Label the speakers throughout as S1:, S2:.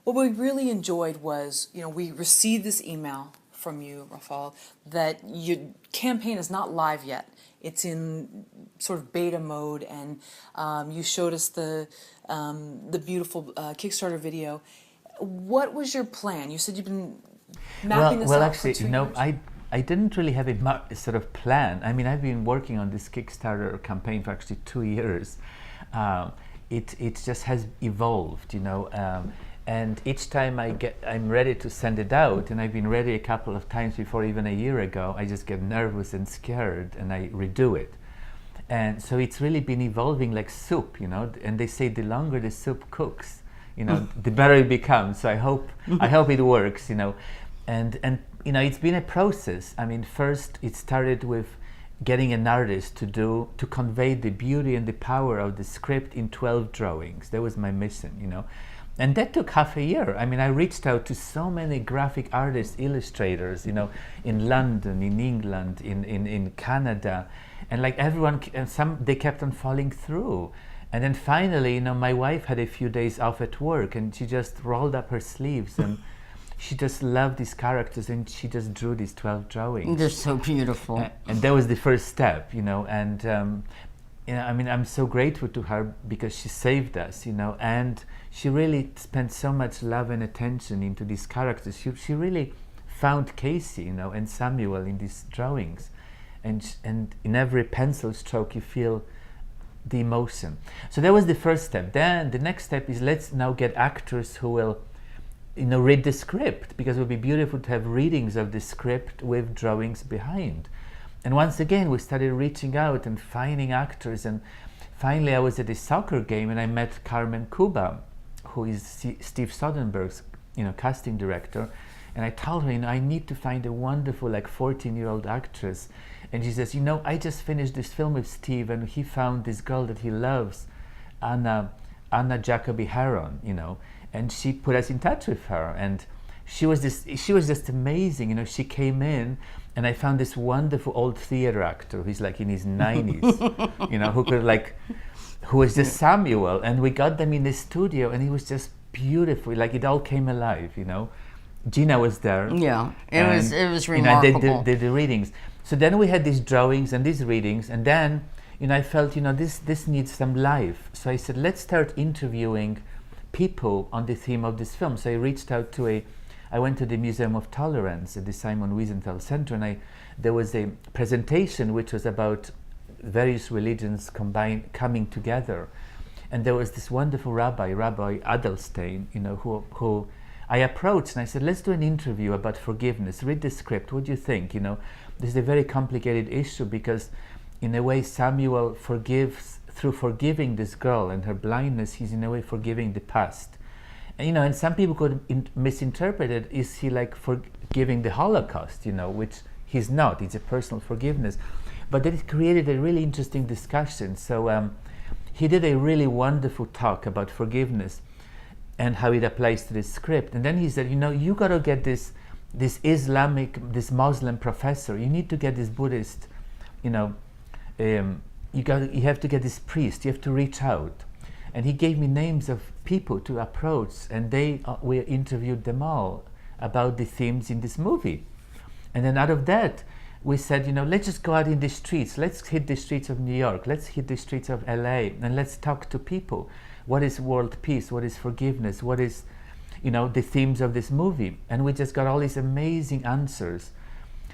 S1: What we really enjoyed was, we received this email from you, Rafal, that your campaign is not live yet. It's in sort of beta mode, and you showed us the beautiful Kickstarter video. What was your plan? You said you've been mapping this out
S2: actually,
S1: for 2 years.
S2: I didn't really have a sort of plan. I mean, I've been working on this Kickstarter campaign for actually 2 years. It just has evolved, and each time I'm ready to send it out, and I've been ready a couple of times before, even a year ago, I just get nervous and scared, and I redo it. And so it's really been evolving like soup, and they say the longer the soup cooks, the better it becomes. So I hope it works, and it's been a process. I mean, first it started with getting an artist to convey the beauty and the power of the script in 12 drawings. That was my mission, and that took half a year. I mean, I reached out to so many graphic artists, illustrators, in London, in England, in Canada, and like everyone, and they kept on falling through. And then finally, my wife had a few days off at work, and she just rolled up her sleeves and she just loved these characters, and she just drew these 12 drawings.
S3: They're so beautiful.
S2: And that was the first step, and I mean, I'm so grateful to her because she saved us, and she really spent so much love and attention into these characters. She really found Casey, and Samuel in these drawings, and in every pencil stroke you feel the emotion. So that was the first step. Then the next step is, let's now get actors who will read the script, because it would be beautiful to have readings of the script with drawings behind. And once again, we started reaching out and finding actors, and finally I was at a soccer game and I met Carmen Cuba, who is Steve Soderbergh's casting director, and I told her, I need to find a wonderful 14-year-old actress. And she says, I just finished this film with Steve, and he found this girl that he loves, Anna Jacobi Heron, and she put us in touch with her, and she was just amazing. She came in, and I found this wonderful old theater actor who's in his 90s, who was just Samuel, and we got them in the studio, and it was just beautiful. It all came alive, Gina was there.
S3: Yeah, it was remarkable.
S2: I did the readings. So then we had these drawings and these readings, and then I felt this needs some life. So I said, let's start interviewing people on the theme of this film. So I reached out I went to the Museum of Tolerance at the Simon Wiesenthal Center, and there was a presentation which was about various religions coming together. And there was this wonderful Rabbi Adelstein, who I approached, and I said, let's do an interview about forgiveness. Read the script. What do you think? This is a very complicated issue, because in a way Samuel forgives, through forgiving this girl and her blindness, he's in a way forgiving the past. And, and some people could misinterpret it. Is he forgiving the Holocaust, which he's not. It's a personal forgiveness. But it created a really interesting discussion. So he did a really wonderful talk about forgiveness and how it applies to the script. And then he said, you got to get this Muslim professor. You need to get this Buddhist, you have to get this priest. You have to reach out. And he gave me names of people to approach, and we interviewed them all about the themes in this movie. And then out of that, we said, let's just go out in the streets. Let's hit the streets of New York. Let's hit the streets of LA, and let's talk to people. What is world peace? What is forgiveness? What is, the themes of this movie? And we just got all these amazing answers.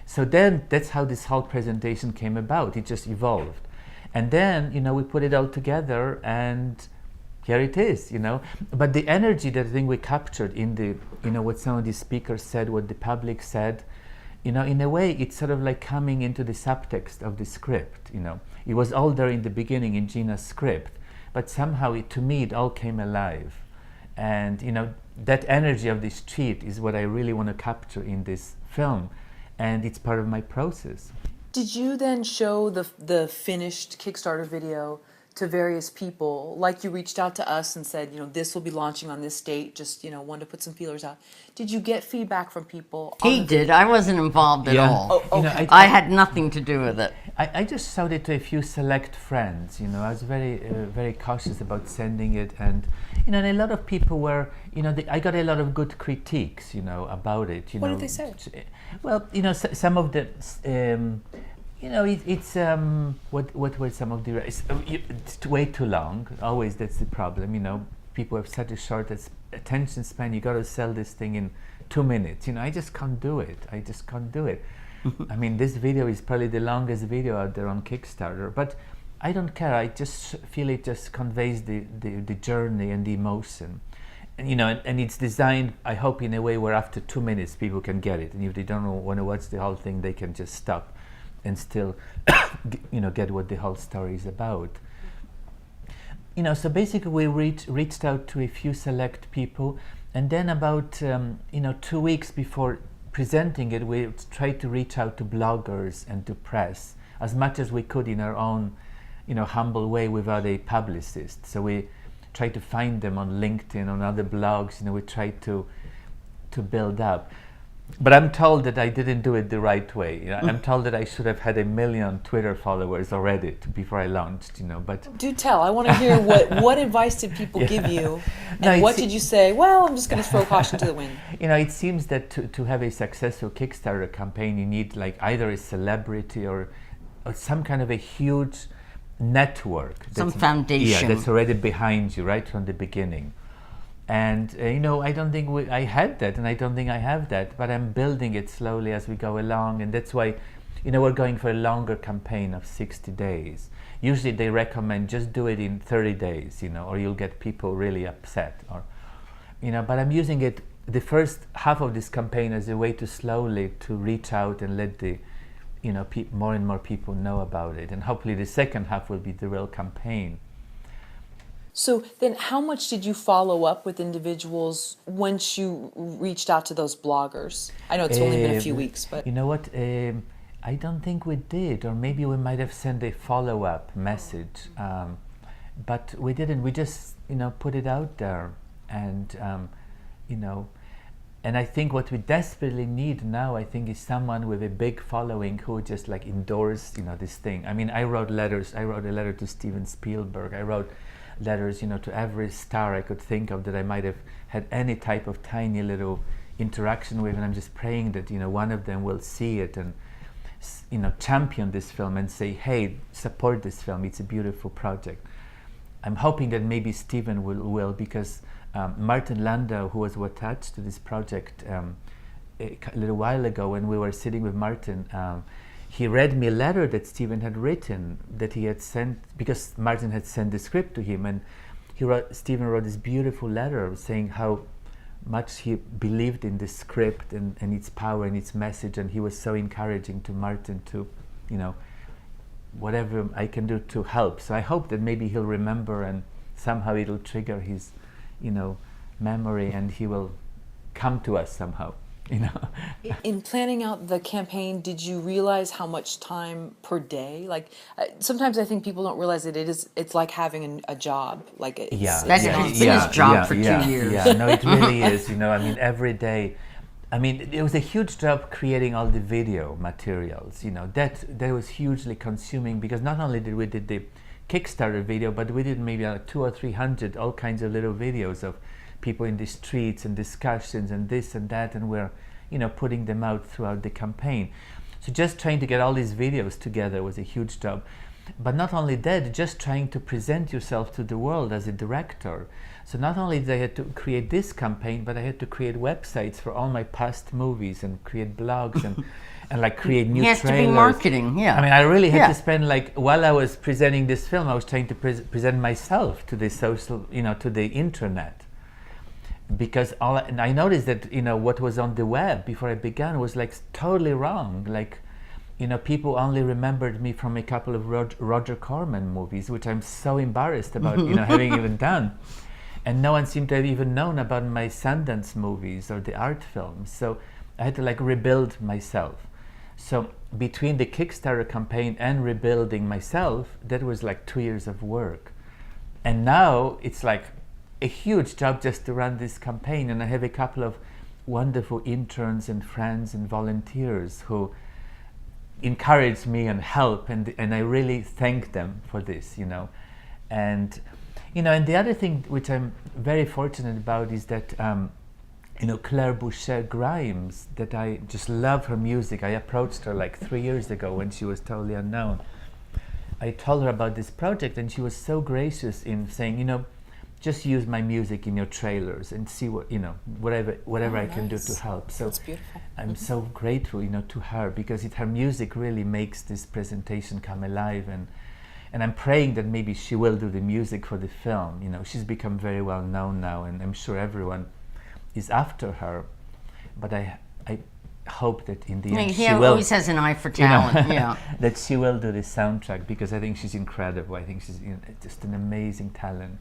S2: So then that's how this whole presentation came about. It just evolved. And then, we put it all together, and here it is, But the energy that I think we captured in the, what some of the speakers said, what the public said, in a way, it's sort of like coming into the subtext of the script, It was all there in the beginning in Gina's script, but somehow, to me, it all came alive. And, that energy of the street is what I really want to capture in this film, and it's part of my process.
S1: Did you then show the finished Kickstarter video to various people, like you reached out to us and said, this will be launching on this date, just, wanted to put some feelers out. Did you get feedback from people?
S3: He did. I wasn't involved at all.
S1: Oh, okay.
S3: I had nothing to do with it.
S2: I just showed it to a few select friends. I was very, very cautious about sending it, and and a lot of people were, I got a lot of good critiques, about it.
S1: What did they say?
S2: Well, some of the, what were some of the? It's way too long. Always that's the problem. People have such a short attention span. You got to sell this thing in 2 minutes. I just can't do it. I mean, this video is probably the longest video out there on Kickstarter, but I don't care. I just feel it just conveys the journey and the emotion. And, and it's designed, I hope, in a way where after 2 minutes people can get it. And if they don't want to watch the whole thing, they can just stop and still, get what the whole story is about. So basically we reached out to a few select people, and then about, 2 weeks before presenting it, we tried to reach out to bloggers and to press as much as we could in our own, humble way without a publicist. So we tried to find them on LinkedIn, on other blogs. We tried to build up. But I'm told that I didn't do it the right way. I'm told that I should have had 1 million Twitter followers already before I launched. But
S1: do tell. I want to hear what advice did people give you, and what did you say? Well, I'm just going to throw caution to the wind.
S2: It seems that to have a successful Kickstarter campaign, you need like either a celebrity or some kind of a huge network,
S3: some foundation.
S2: Yeah, that's already behind you right from the beginning. And I don't think I had that, and I don't think I have that, but I'm building it slowly as we go along, and that's why, we're going for a longer campaign of 60 days. Usually they recommend just do it in 30 days, or you'll get people really upset, or, but I'm using it, the first half of this campaign, as a way to slowly to reach out and let the, more and more people know about it, and hopefully the second half will be the real campaign.
S1: So then how much did you follow up with individuals once you reached out to those bloggers? I know it's only been a few weeks, but...
S2: You know what? I don't think we did, or maybe we might have sent a follow-up message, but we didn't. We just, put it out there, and, and I think what we desperately need now, I think, is someone with a big following who just like endorse, this thing. I mean, I wrote letters. I wrote a letter to Steven Spielberg. I wrote letters, to every star I could think of that I might have had any type of tiny little interaction with, and I'm just praying that, one of them will see it and, champion this film and say, hey, support this film. It's a beautiful project. I'm hoping that maybe Steven will because Martin Landau, who was attached to this project a little while ago when we were sitting with Martin, he read me a letter that Steven had written, that he had sent, because Martin had sent the script to him, and Steven wrote this beautiful letter saying how much he believed in the script and its power and its message, and he was so encouraging to Martin to, whatever I can do to help. So I hope that maybe he'll remember and somehow it'll trigger his, memory, and he will come to us somehow.
S1: In planning out the campaign, did you realize how much time per day? Like sometimes I think people don't realize that it's like having a job. Like it's
S3: been his job for 2 years.
S2: Yeah, no, it really is. I mean, every day. I mean, it was a huge job creating all the video materials. That was hugely consuming, because not only did we did the Kickstarter video, but we did maybe 200 or 300 all kinds of little videos of people in the streets and discussions and this and that, and we're putting them out throughout the campaign. So just trying to get all these videos together was a huge job. But not only that, just trying to present yourself to the world as a director. So not only did I have to create this campaign, but I had to create websites for all my past movies and create blogs and like create new trailers.
S3: It has to be marketing, yeah.
S2: I mean, I really had to spend, like, while I was presenting this film, I was trying to present myself to the social, to the internet. Because and I noticed that, what was on the web before I began was like totally wrong. Like, people only remembered me from a couple of Roger Corman movies, which I'm so embarrassed about, having even done. And no one seemed to have even known about my Sundance movies or the art films. So I had to like rebuild myself. So between the Kickstarter campaign and rebuilding myself, that was like 2 years of work. And now it's like a huge job just to run this campaign. And I have a couple of wonderful interns and friends and volunteers who encourage me and help. And I really thank them for this, you know. And, you know, and the other thing which I'm very fortunate about is that, you know, Claire Boucher-Grimes, that I just love her music. I approached her like 3 years ago when she was totally unknown. I told her about this project and she was so gracious in saying, you know, just use my music in your trailers and see what, you know, whatever I can do to help. So
S1: That's beautiful.
S2: I'm so grateful, you know, to her, because her music really makes this presentation come alive. And I'm praying that maybe she will do the music for the film. You know, she's become very well known now, and I'm sure everyone is after her, but I hope that in the end
S3: He
S2: she will,
S3: always has an eye for talent. Yeah.
S2: that she will do the soundtrack, because I think she's incredible. I think she's, you know, just an amazing talent.